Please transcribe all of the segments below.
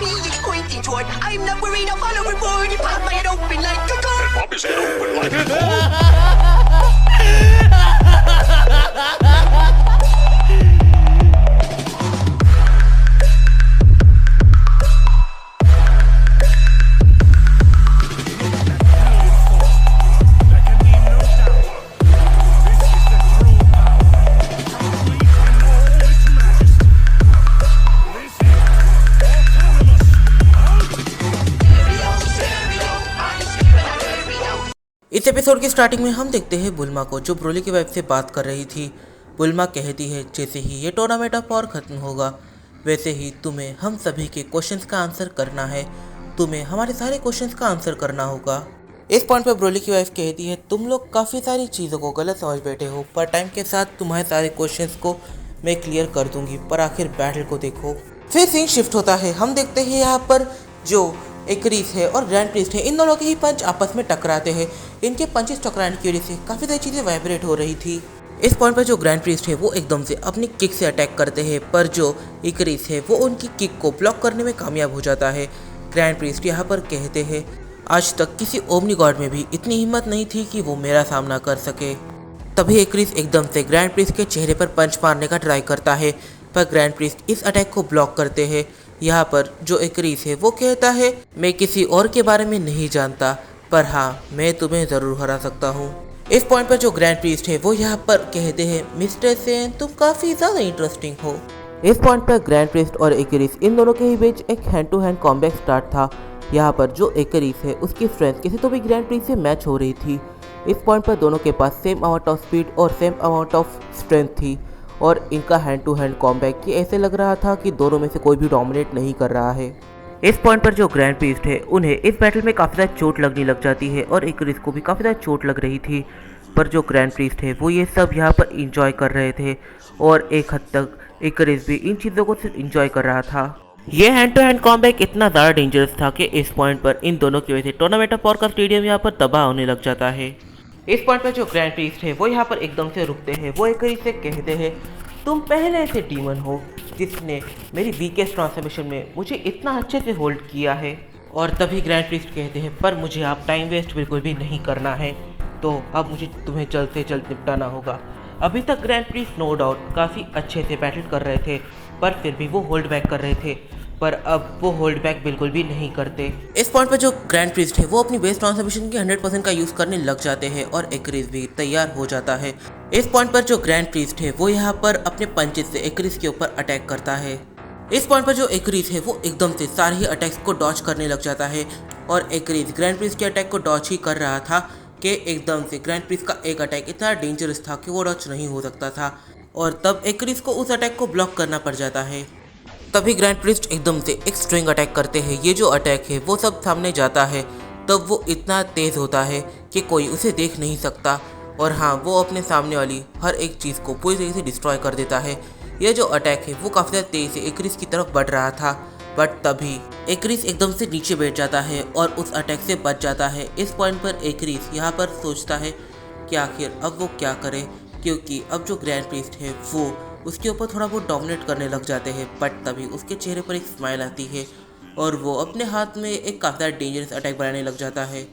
me is pointing toward. I'm not worried, I'll follow the board. You pop my head open like a gun. Pop his head open like a gun. इस episode की starting में हम देखते हैं बुल्मा को, जो Broly की wife से बात कर रही थी। बुल्मा कहती है जैसे ही ये टूर्नामेंट ऑफ पावर खत्म होगा वैसे ही तुम्हें हम सभी के क्वेश्चंस का आंसर करना है, तुम्हें हमारे सारे क्वेश्चंस का आंसर करना होगा। इस पॉइंट पर ब्रोली की वाइफ कहती है तुम लोग काफ़ी सारी चीज़ों को गलत समझ बैठे हो, पर टाइम के साथ तुम्हारे सारे क्वेश्चंस को मैं क्लियर कर दूंगी, पर आखिर बैटल को देखो। फिर सीन शिफ्ट होता है, हम देखते हैं यहाँ पर जो एक्रिस है और ग्रैंड प्रीस्ट है, इन दोनों के ही पंच आपस में टकराते हैं। इनके पंचेस टकराने की वजह से काफ़ी सारी चीज़ें वाइब्रेट हो रही थी। इस पॉइंट पर जो ग्रैंड प्रीस्ट है वो एकदम से अपनी किक से अटैक करते हैं, पर जो एक्रिस है वो उनकी किक को ब्लॉक करने में कामयाब हो जाता है। ग्रैंड प्रीस्ट यहाँ पर कहते हैं आज तक किसी ओमनी गॉड में भी इतनी हिम्मत नहीं थी कि वो मेरा सामना कर सके। तभी एक्रिस एकदम से ग्रैंड प्रीस्ट के चेहरे पर पंच मारने का ट्राई करता है, पर ग्रैंड प्रीस्ट इस अटैक को ब्लॉक करते हैं। यहाँ पर जो एक्रिस है वो कहता है मैं किसी और के बारे में नहीं जानता, पर हाँ मैं तुम्हें ज़रूर हरा सकता हूँ। इस पॉइंट पर जो ग्रैंड प्रीस्ट है वो यहाँ पर कहते हैं मिस्टर सेन तुम काफ़ी ज़्यादा इंटरेस्टिंग हो। इस पॉइंट पर ग्रैंड प्रीस्ट और एक्रिस इन दोनों के ही बीच एक hand to hand combat start था। यहाँ पर जो एक्रिस है उसकी स्ट्रेंथ किसी तो भी ग्रैंड प्रीस्ट से मैच हो रही थी। इस पॉइंट पर दोनों के पास सेम अमाउंट ऑफ स्पीड और सेम अमाउंट ऑफ स्ट्रेंथ थी, और इनका हैंड टू हैंड कॉम्बैट कि ऐसे लग रहा था कि दोनों में से कोई भी डोमिनेट नहीं कर रहा है। इस पॉइंट पर जो ग्रैंड प्रीस्ट है उन्हें इस बैटल में काफ़ी ज़्यादा चोट लगने लग जाती है, और एक्रिस को भी काफ़ी ज़्यादा चोट लग रही थी, पर जो ग्रैंड प्रीस्ट है वो ये सब यहाँ पर इंजॉय कर रहे थे, और एक हद तक एक्रिस भी इन चीज़ों को सिर्फ इंजॉय कर रहा था। ये हैंड टू हैंड कॉम्बैट इतना ज़्यादा डेंजरस था कि इस पॉइंट पर इन दोनों की वजह से टूर्नामेंट ऑफ पावर का स्टेडियम यहाँ पर तबाह होने लग जाता है। इस पॉइंट पर जो ग्रैंड प्रीस्ट है वो यहाँ पर एकदम से रुकते हैं। वो एक्रिस से कहते हैं तुम पहले से डीमन हो जिसने मेरी वीकेस्ट ट्रांसफॉर्मेशन में मुझे इतना अच्छे से होल्ड किया है। और तभी ग्रैंड प्रीस्ट कहते हैं पर मुझे आप टाइम वेस्ट बिल्कुल भी नहीं करना है, तो अब मुझे तुम्हें जल्द से जल्द निपटाना होगा। अभी तक ग्रैंड प्रीस्ट नो डाउट काफ़ी अच्छे से बैटल कर रहे थे, पर फिर भी वो होल्ड बैक कर रहे थे, पर अब वो होल्ड बैक बिल्कुल भी नहीं करते। इस पॉइंट पर जो ग्रैंड प्रीस्ट है वो अपनी बेस ट्रांसफॉर्मेशन की 100% का यूज़ करने लग जाते हैं, और एक्रिस भी तैयार हो जाता है। इस पॉइंट पर जो ग्रैंड प्रीस्ट है वो यहाँ पर अपने पंचेस से एक्रिस के ऊपर अटैक करता है। इस पॉइंट पर जो एक्रिस है वो एकदम से सारे ही अटैक्स को डॉच करने लग जाता है, और एक्रिस ग्रैंड प्रीस्ट के अटैक को डॉच ही कर रहा था कि एकदम से ग्रैंड प्रीस्ट का एक अटैक इतना डेंजरस था कि वो डॉच नहीं हो सकता था, और तब एक्रिस को उस अटैक को ब्लॉक करना पड़ जाता है। तभी ग्रैंड प्रीस्ट एकदम से एक स्ट्रिंग अटैक करते हैं। ये जो अटैक है वो सब सामने जाता है, तब वो इतना तेज़ होता है कि कोई उसे देख नहीं सकता, और हाँ वो अपने सामने वाली हर एक चीज़ को पूरी तरीके से डिस्ट्रॉय कर देता है। ये जो अटैक है वो काफ़ी ज़्यादा तेज़ से एक्रिस की तरफ बढ़ रहा था, बट तभी एक्रिस एकदम से नीचे बैठ जाता है और उस अटैक से बच जाता है। इस पॉइंट पर एक्रिस यहाँ पर सोचता है कि आखिर अब वो क्या करे, क्योंकि अब जो ग्रैंड प्रीस्ट है वो उसके ऊपर थोड़ा बहुत डोमिनेट करने लग जाते हैं, बट तभी उसके चेहरे पर एक स्माइल आती है और वो अपने हाथ में एक काफ़ी ज़्यादा डेंजरस अटैक बनाने लग जाता है।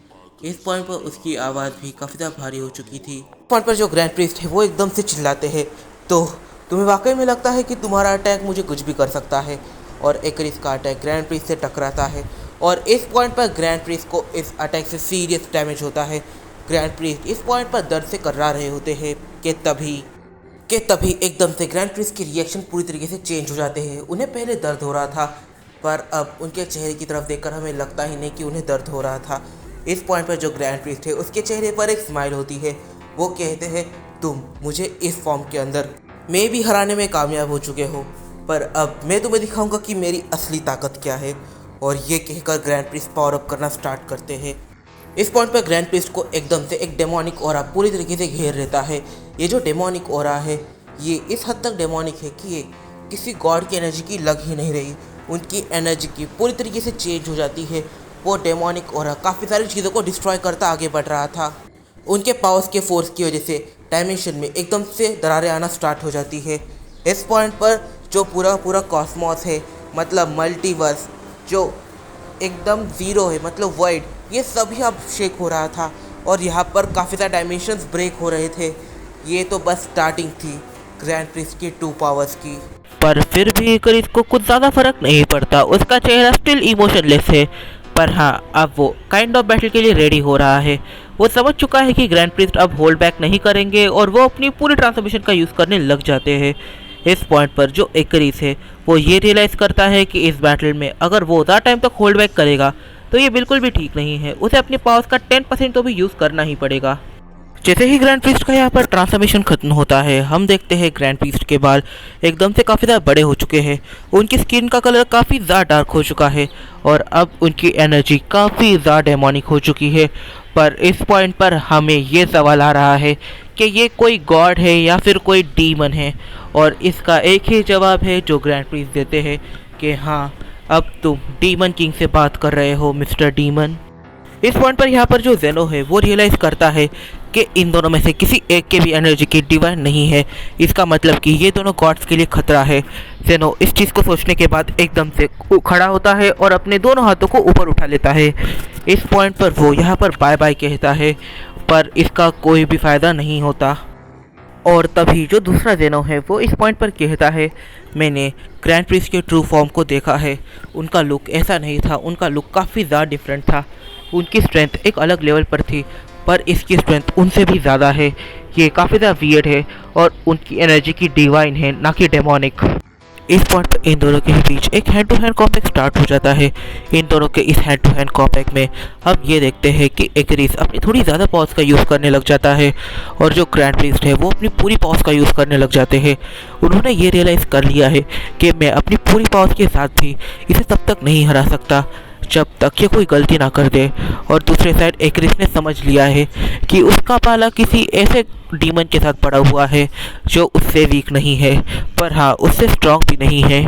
इस पॉइंट पर उसकी आवाज़ भी काफ़ी ज़्यादा भारी हो चुकी थी। पॉइंट पर जो ग्रैंड प्रीस्ट है वो एकदम से चिल्लाते हैं तो तुम्हें वाकई में लगता है कि तुम्हारा अटैक मुझे कुछ भी कर सकता है, और एक्रिस का अटैक ग्रैंड प्रीस्ट से टकराता है, और इस पॉइंट पर ग्रैंड प्रीस्ट को इस अटैक से सीरियस डैमेज होता है। ग्रैंड प्रीस्ट इस पॉइंट पर दर्द से कर्रा रहे होते हैं कि तभी एकदम से ग्रैंड प्रीस्ट के रिएक्शन पूरी तरीके से चेंज हो जाते हैं। उन्हें पहले दर्द हो रहा था, पर अब उनके चेहरे की तरफ देखकर हमें लगता ही नहीं कि उन्हें दर्द हो रहा था। इस पॉइंट पर जो ग्रैंड प्रीस्ट है उसके चेहरे पर एक स्माइल होती है। वो कहते हैं तुम मुझे इस फॉर्म के अंदर मैं भी हराने में कामयाब हो चुके हो, पर अब मैं तुम्हें दिखाऊंगा कि मेरी असली ताकत क्या है। और ये कहकर ग्रैंड प्रीस्ट पावर अप करना स्टार्ट करते हैं। इस पॉइंट पर ग्रैंड प्रीस्ट को एकदम से एक डेमोनिक ऑरा पूरी तरीके से घेर लेता है। ये जो डेमोनिक ऑरा है ये इस हद तक डेमोनिक है कि ये किसी गॉड की एनर्जी की लग ही नहीं रही, उनकी एनर्जी की पूरी तरीके से चेंज हो जाती है। वो डेमोनिक ऑरा काफ़ी सारी चीज़ों को डिस्ट्रॉय करता आगे बढ़ रहा था। उनके पावर्स के फोर्स की वजह से डायमेंशन में एकदम से दरारें आना स्टार्ट हो जाती है। इस पॉइंट पर जो पूरा कॉस्मोस है, मतलब मल्टीवर्स, जो एकदम ज़ीरो है, मतलब वाइड, ये सभी अब शेक हो रहा था और यहाँ पर काफ़ी सारे डायमेंशंस ब्रेक हो रहे थे। ये तो बस स्टार्टिंग थी ग्रैंड प्रिक्स की 2 पावर्स की। पर फिर भी क्रिस को कुछ ज़्यादा फर्क नहीं पड़ता, उसका चेहरा स्टिल इमोशनलेस है। पर हाँ, अब वो काइंड ऑफ बैटल के लिए रेडी हो रहा है। वो समझ चुका है कि ग्रैंड प्रिस्ट अब होल्ड बैक नहीं करेंगे और वो अपनी पूरी ट्रांसफॉर्मेशन का यूज़ करने लग जाते हैं। इस पॉइंट पर जो एक्रिस है वो ये रियलाइज़ करता है कि इस बैटल में अगर वो ज़्यादा टाइम तक होल्ड बैक करेगा तो ये बिल्कुल भी ठीक नहीं है। उसे अपने पावर्स का 10% तो भी यूज़ करना ही पड़ेगा। जैसे ही ग्रैंड प्रीस्ट का यहाँ पर ट्रांसफॉर्मेशन खत्म होता है, हम देखते हैं ग्रैंड प्रीस्ट के बाल एकदम से काफ़ी ज़्यादा बड़े हो चुके हैं। उनकी स्किन का कलर काफ़ी ज़्यादा डार्क हो चुका है और अब उनकी एनर्जी काफ़ी ज़्यादा डेमोनिक हो चुकी है। पर इस पॉइंट पर हमें ये सवाल आ रहा है कि ये कोई गॉड है या फिर कोई डीमन है, और इसका एक ही जवाब है जो ग्रैंड प्रीस्ट देते हैं कि हाँ, अब तुम डीमन किंग से बात कर रहे हो मिस्टर डीमन। इस पॉइंट पर यहाँ पर जो जेनो है वो रियलाइज़ करता है कि इन दोनों में से किसी एक के भी एनर्जी की डिवाइन नहीं है। इसका मतलब कि ये दोनों गॉड्स के लिए खतरा है। जेनो इस चीज़ को सोचने के बाद एकदम से खड़ा होता है और अपने दोनों हाथों को ऊपर उठा लेता है। इस पॉइंट पर वो यहाँ पर बाय बाय कहता है, पर इसका कोई भी फ़ायदा नहीं होता। और तभी जो दूसरा जेनो है वो इस पॉइंट पर कहता है, मैंने ग्रैंड प्रीस्ट के ट्रू फॉर्म को देखा है। उनका लुक ऐसा नहीं था, उनका लुक काफ़ी ज़्यादा डिफरेंट था। उनकी स्ट्रेंथ एक अलग लेवल पर थी, पर इसकी स्ट्रेंथ उनसे भी ज़्यादा है। ये काफ़ी ज़्यादा वियर्ड है और उनकी एनर्जी की डिवाइन है, ना कि डेमोनिक। इस पॉइंट पर इन दोनों के बीच एक hand to hand combat start हो जाता है। इन दोनों के इस हैंड टू हैंड कॉम्बैट में हम ये देखते हैं कि एक्रिस अपनी थोड़ी ज़्यादा पावर्स का यूज़ करने लग जाता है और जो ग्रैंड प्रीस्ट है वो अपनी पूरी पावर्स का यूज़ करने लग जाते हैं। उन्होंने ये रियलाइज़ कर लिया है कि मैं अपनी पूरी पावर्स के साथ भी इसे तब तक नहीं हरा सकता जब तक ये कोई गलती ना कर दे। और दूसरे साइड एक्रिस ने समझ लिया है कि उसका पाला किसी ऐसे डीमन के साथ पड़ा हुआ है जो उससे वीक नहीं है, पर हाँ, उससे स्ट्रांग भी नहीं है।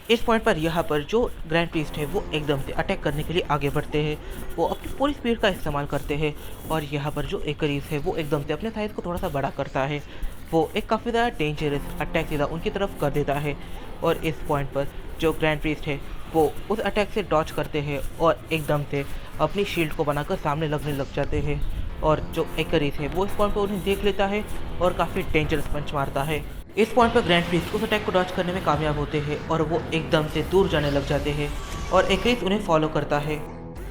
इस पॉइंट पर यहाँ पर जो ग्रैंड प्रीस्ट है वो एकदम से अटैक करने के लिए आगे बढ़ते हैं। वो अपनी पूरी स्पीड का इस्तेमाल करते हैं और यहाँ पर जो एक्रिस है वो एकदम से अपने साइज को थोड़ा सा बड़ा करता है। वो एक काफ़ी ज़्यादा डेंजरस अटैक सीधा उनकी तरफ कर देता है और इस पॉइंट पर जो ग्रैंड प्रीस्ट है वो उस अटैक से डॉच करते हैं और एकदम से अपनी शील्ड को बनाकर सामने लगने लग जाते हैं। और जो एक्रिस है वो इस पॉइंट पर उन्हें देख लेता है और काफ़ी डेंजरस पंच मारता है। इस पॉइंट पर ग्रैंड प्रीस्ट उस अटैक को डॉच करने में कामयाब होते हैं और वो एकदम से दूर जाने लग जाते हैं और एक्रिस उन्हें फॉलो करता है।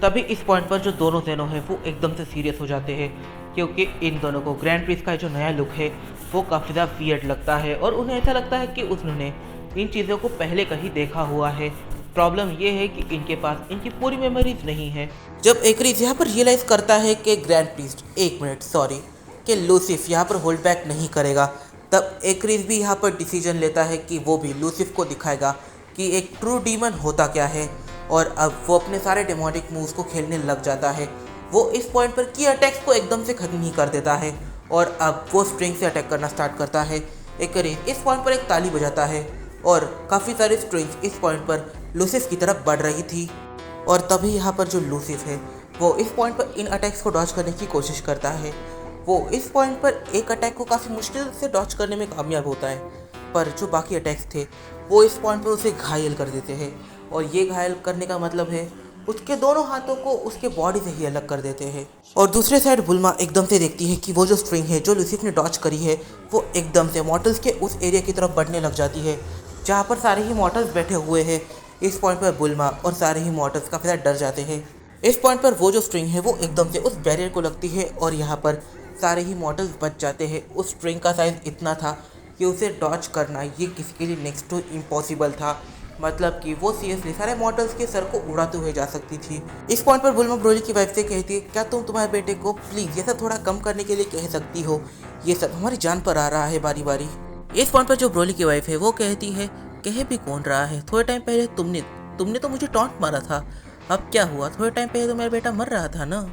तभी इस पॉइंट पर जो दोनों जेनो है वो एकदम से सीरियस हो जाते हैं, क्योंकि इन दोनों को ग्रैंड प्रीस्ट का जो नया लुक है वो काफ़ी ज़्यादा वियर्ड लगता है और उन्हें ऐसा लगता है कि उन्होंने इन चीज़ों को पहले कहीं देखा हुआ है। प्रॉब्लम ये है कि इनके पास इनकी पूरी मेमोरीज नहीं है। जब एक्रिस यहाँ पर रियलाइज करता है कि ग्रैंड प्रीस्ट कि लूसिफ यहाँ पर होल्ड बैक नहीं करेगा, तब एक्रिस भी यहाँ पर डिसीजन लेता है कि वो भी लूसिफ को दिखाएगा कि एक ट्रू डीमन होता क्या है। और अब वो अपने सारे डेमोनिक मूव्स को खेलने लग जाता है। वो इस पॉइंट पर की अटैक्स को एकदम से ख़त्म ही कर देता है और अब वो स्ट्रिंग से अटैक करना स्टार्ट करता है। एक्रिस इस पॉइंट पर एक ताली बजाता है और काफ़ी सारी स्ट्रिंग्स इस पॉइंट पर लूसिफ की तरफ बढ़ रही थी। और तभी यहाँ पर जो लूसिफ है वो इस पॉइंट पर इन अटैक्स को डॉच करने की कोशिश करता है। वो इस पॉइंट पर एक अटैक को काफ़ी मुश्किल से डॉच करने में कामयाब होता है, पर जो बाकी अटैक्स थे वो इस पॉइंट पर उसे घायल कर देते हैं। और ये घायल करने का मतलब है उसके दोनों हाथों को उसके बॉडी से ही अलग कर देते हैं। और दूसरे साइड बुल्मा एकदम से देखती है कि वो जो स्ट्रिंग है जो लूसिफ ने डॉच करी है वो एकदम से मॉर्टल्स के उस एरिया की तरफ बढ़ने लग जाती है जहाँ पर सारे ही मॉर्टल्स बैठे हुए हैं। इस पॉइंट पर बुल्मा और सारे ही मॉर्टल्स काफ़ी ज़्यादा डर जाते हैं। इस पॉइंट पर वो जो स्ट्रिंग है वो एकदम से उस बैरियर को लगती है और यहाँ पर सारे ही मॉर्टल्स बच जाते हैं। उस स्ट्रिंग का साइज़ इतना था कि उसे डॉच करना ये किसी के लिए नेक्स्ट टू इम्पॉसिबल था। मतलब कि वो सीरियसली सारे मॉर्टल्स के सर को उड़ाते हुए जा सकती थी। इस पॉइंट पर बुल्मा ब्रोली की वाइफ से कहती है, क्या तुम तुम्हारे बेटे को प्लीज़ ये सब थोड़ा कम करने के लिए कह सकती हो, ये सब हमारी जान पर आ रहा है बारी बारी। इस पॉइंट पर जो ब्रोली की वाइफ है वो कहती है, कह भी कौन रहा है, थोड़े टाइम पहले तुमने तो मुझे टॉन्ट मारा था, अब क्या हुआ, थोड़े टाइम पहले तो मेरा बेटा मर रहा था ना।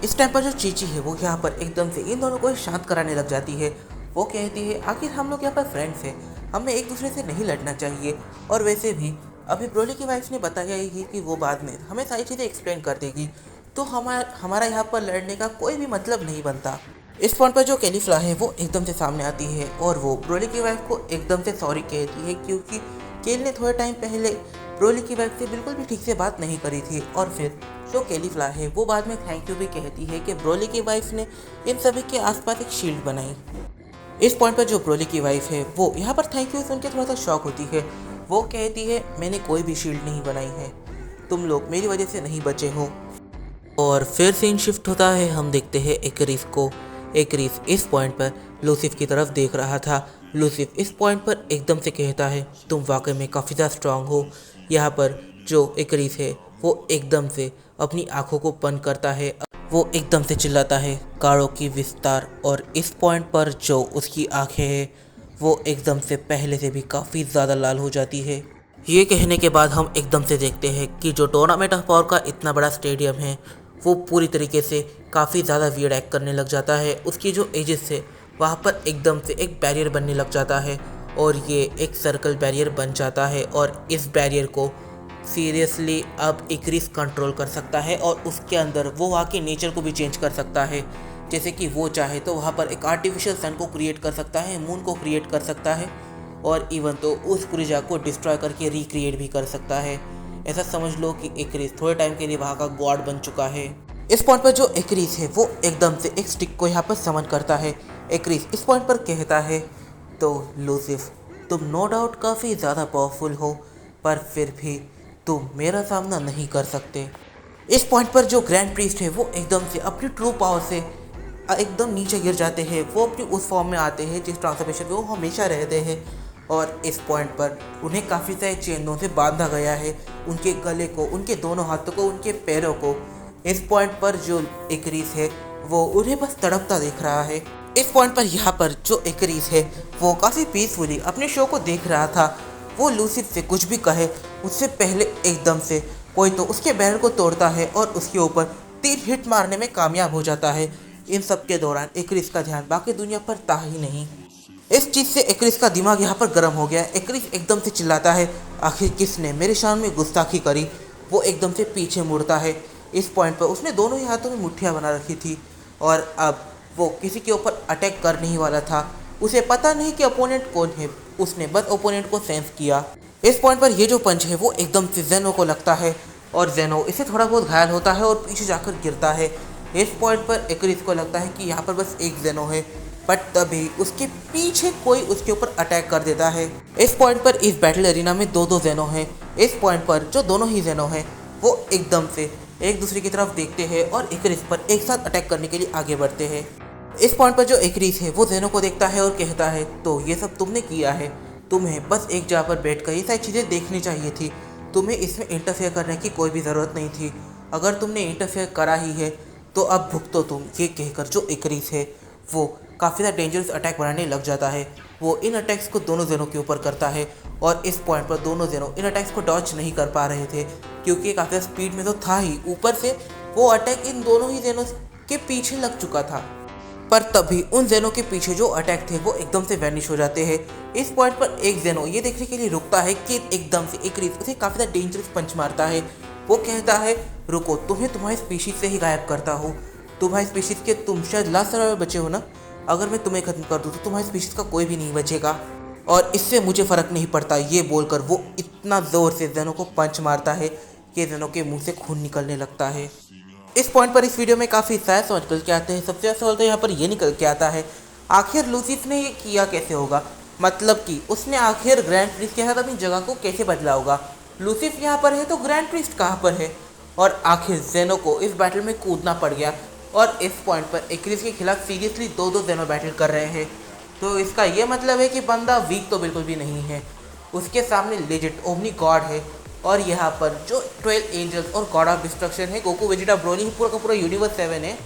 इस टाइम पर जो चीची है वो यहाँ पर एकदम से इन दोनों को शांत कराने लग जाती है। वो कहती है, आखिर हम लोग यहाँ पर फ्रेंड्स हैं, हमें एक दूसरे से नहीं लड़ना चाहिए। और वैसे भी अभी ब्रोली की वाइफ ने बताया ही कि वो बाद में हमें सारी चीज़ें एक्सप्लेन कर देगी, तो हमारा यहाँ पर लड़ने का कोई भी मतलब नहीं बनता। इस पॉइंट पर जो कैलीफ्ला है वो एकदम से सामने आती है और वो ब्रोली की वाइफ को एकदम से सॉरी कहती है, क्योंकि केल ने थोड़े टाइम पहले ब्रोली की वाइफ से बिल्कुल भी ठीक से बात नहीं करी थी। और फिर जो कैलीफ्लावर है वो बाद में थैंक यू भी कहती है कि ब्रोली की वाइफ ने इन सभी के आसपास एक शील्ड बनाई। इस पॉइंट पर जो ब्रोली की वाइफ है वो यहाँ पर थैंक यू सुन के थोड़ा सा शॉक होती है। वो कहती है मैंने कोई भी शील्ड नहीं बनाई है, तुम लोग मेरी वजह से नहीं बचे हो। और फिर सीन शिफ्ट होता है, हम देखते हैं एकरिस को। एकरिस इस पॉइंट पर लूसिफ की तरफ देख रहा था। लूसिफ इस पॉइंट पर एकदम से कहता है तुम वाकई में काफ़ी ज़्यादा स्ट्रांग हो। यहाँ पर जो एकरिस है वो एकदम से अपनी आंखों को बंद करता है। वो एकदम से चिल्लाता है गाढ़ों की विस्तार। और इस पॉइंट पर जो उसकी आंखें हैं वो एकदम से पहले से भी काफ़ी ज़्यादा लाल हो जाती है। ये कहने के बाद हम एकदम से देखते हैं कि जो टूर्नामेंट ऑफ पावर का इतना बड़ा स्टेडियम है वो पूरी तरीके से काफ़ी ज़्यादा वियर्ड एक्ट करने लग जाता है। उसकी जो एजेस है वहाँ पर एकदम से एक बैरियर बनने लग जाता है और ये एक सर्कल बैरियर बन जाता है। और इस बैरियर को सीरियसली अब एकरिस कंट्रोल कर सकता है और उसके अंदर वो वहाँ के नेचर को भी चेंज कर सकता है। जैसे कि वो चाहे तो वहाँ पर एक आर्टिफिशियल सन को क्रिएट कर सकता है, मून को क्रिएट कर सकता है और इवन तो उस पूरी जगह को डिस्ट्रॉय करके रिक्रिएट भी कर सकता है। ऐसा समझ लो कि एकरिस थोड़े टाइम के लिए वहाँ का गॉड बन चुका है। इस पॉइंट पर जो एकरिस है वो एकदम से एक स्टिक को यहाँ पर समन करता है। एकरिस इस पॉइंट पर कहता है तो लूसिफ तुम नो डाउट काफ़ी ज़्यादा पावरफुल हो पर फिर भी तुम मेरा सामना नहीं कर सकते। इस पॉइंट पर जो ग्रैंड प्रीस्ट है वो एकदम से अपनी ट्रू पावर से एकदम नीचे गिर जाते हैं। वो अपनी उस फॉर्म में आते हैं जिस ट्रांसफॉर्मेशन में वो हमेशा रहते हैं। और इस पॉइंट पर उन्हें काफ़ी सारे चेनों से बांधा गया है, उनके गले को, उनके दोनों हाथों को, उनके पैरों को। इस पॉइंट पर जो एकरिस है वो उन्हें बस तड़पता देख रहा है। इस पॉइंट पर यहाँ पर जो एकरिस है वो काफ़ी पीसफुली अपने शो को देख रहा था। वो लूसिफ से कुछ भी कहे उससे पहले एकदम से कोई तो उसके बैरल को तोड़ता है और उसके ऊपर 3 हिट मारने में कामयाब हो जाता है। इन सब के दौरान एकरिस का ध्यान बाकी दुनिया पर था ही नहीं। इस चीज़ से एकरिस का दिमाग यहाँ पर गर्म हो गया। एकरिस एकदम से चिल्लाता है आखिर किसने मेरे शान में गुस्ताखी करी। वो एकदम से पीछे मुड़ता है। इस पॉइंट पर उसने दोनों ही हाथों में मुट्ठियाँ बना रखी थी और अब वो किसी के ऊपर अटैक करने ही वाला था। उसे पता नहीं कि अपोनेंट कौन है, उसने बस ओपोनेंट को सेंस किया। इस पॉइंट पर ये जो पंच है वो एकदम से जेनो को लगता है और जेनो इसे थोड़ा बहुत घायल होता है और पीछे जाकर गिरता है। इस पॉइंट पर एकरिस को लगता है कि यहाँ पर बस एक जेनो है, बट तभी उसके पीछे कोई उसके ऊपर अटैक कर देता है। इस पॉइंट पर इस बैटल एरिना में दो जेनो हैं। इस पॉइंट पर जो दोनों ही जेनो हैं वो एकदम से एक दूसरे की तरफ देखते हैं और एकरिस पर एक साथ अटैक करने के लिए आगे बढ़ते हैं। इस पॉइंट पर जो एकरिस है वो जेनो को देखता है और कहता है तो ये सब तुमने किया है, तुम्हें बस एक जगह पर बैठकर ये सारी चीज़ें देखनी चाहिए थी, तुम्हें इसमें इंटरफेयर करने की कोई भी ज़रूरत नहीं थी। अगर तुमने इंटरफेयर करा ही है तो अब भुगतो तुम। ये कहकर जो एकरिस है वो काफ़ी ज़्यादा डेंजरस अटैक बनाने लग जाता है। वो इन अटैक्स को दोनों जेनों के ऊपर करता है और इस पॉइंट पर दोनों जेनों इन अटैक्स को डॉज नहीं कर पा रहे थे क्योंकि काफ़ी ज़्यादा स्पीड में तो था ही, ऊपर से वो अटैक इन दोनों ही जेनों के पीछे लग चुका था। पर तभी उन जेनों के पीछे जो अटैक थे वो एकदम से वैनिश हो जाते हैं। इस पॉइंट पर एक जेनो ये देखने के लिए रुकता है कि एकदम से एकरिस उसे काफ़ी ज़्यादा डेंजरस पंच मारता है। वो कहता है रुको, तुम्हें तुम्हारी स्पीशीज से ही गायब करता हूँ, तुम्हारी स्पीशीज के तुम शायद लास्ट सर्वाइवर बचे हो ना, अगर मैं तुम्हें खत्म कर दूँ तो तुम्हारी स्पीशीज का कोई भी नहीं बचेगा और इससे मुझे फ़र्क नहीं पड़ता। ये बोलकर वो इतना ज़ोर से जेनो को पंच मारता है कि जेनो के मुंह से खून निकलने लगता है। इस पॉइंट पर इस वीडियो में काफ़ी सारे सवाल निकल के आते हैं। सबसे ज़्यादा सवाल तो यहाँ पर ये निकल के आता है आखिर लूसिफ ने ये किया कैसे होगा, मतलब कि उसने आखिर ग्रैंड प्रिस्ट के साथ अपनी जगह को कैसे बदला होगा। लूसिफ यहाँ पर है तो ग्रैंड प्रिस्ट कहाँ पर है, और आखिर जेनो को इस बैटल में कूदना पड़ गया। और इस पॉइंट पर एकरिस के खिलाफ सीरियसली दो जेनो बैटल कर रहे हैं, तो इसका ये मतलब है कि बंदा वीक तो बिल्कुल भी नहीं है, उसके सामने लेजिट ओमनी गॉड है। और यहाँ पर जो 12 एंजल्स और गॉड ऑफ डिस्ट्रक्शन है, गोकू, वेजिटा, ब्रोली, पूरा का पूरा यूनिवर्स 7 है,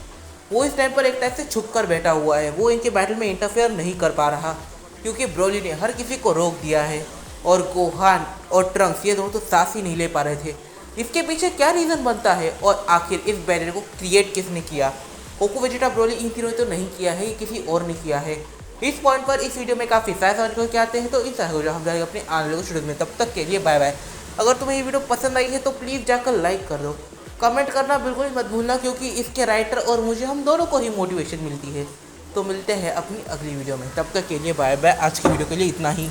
वो इस टाइम पर एक टाइप से छुप कर बैठा हुआ है। वो इनके बैटल में इंटरफेयर नहीं कर पा रहा क्योंकि ब्रोली ने हर किसी को रोक दिया है और गोहान और ट्रंक्स ये दोनों तो सांस ही नहीं ले पा रहे थे। इसके पीछे क्या रीज़न बनता है और आखिर इस बैरियर को क्रिएट किसने किया। गोकू, वेजिटा, ब्रोली इन तीनों ने तो नहीं किया है, ये किसी और ने किया है। इस पॉइंट पर इस वीडियो में काफ़ी सारे सवाल के आते हैं, तो इस तरह हम जाएंगे अपने आने वाले वीडियो में। तब तक के लिए बाय बाय। अगर तुम्हें ये वीडियो पसंद आई है तो प्लीज़ जाकर लाइक कर दो, कमेंट करना बिल्कुल मत भूलना क्योंकि इसके राइटर और मुझे हम दोनों को ही मोटिवेशन मिलती है। तो मिलते हैं अपनी अगली वीडियो में, तब तक के लिए बाय बाय। आज की वीडियो के लिए इतना ही।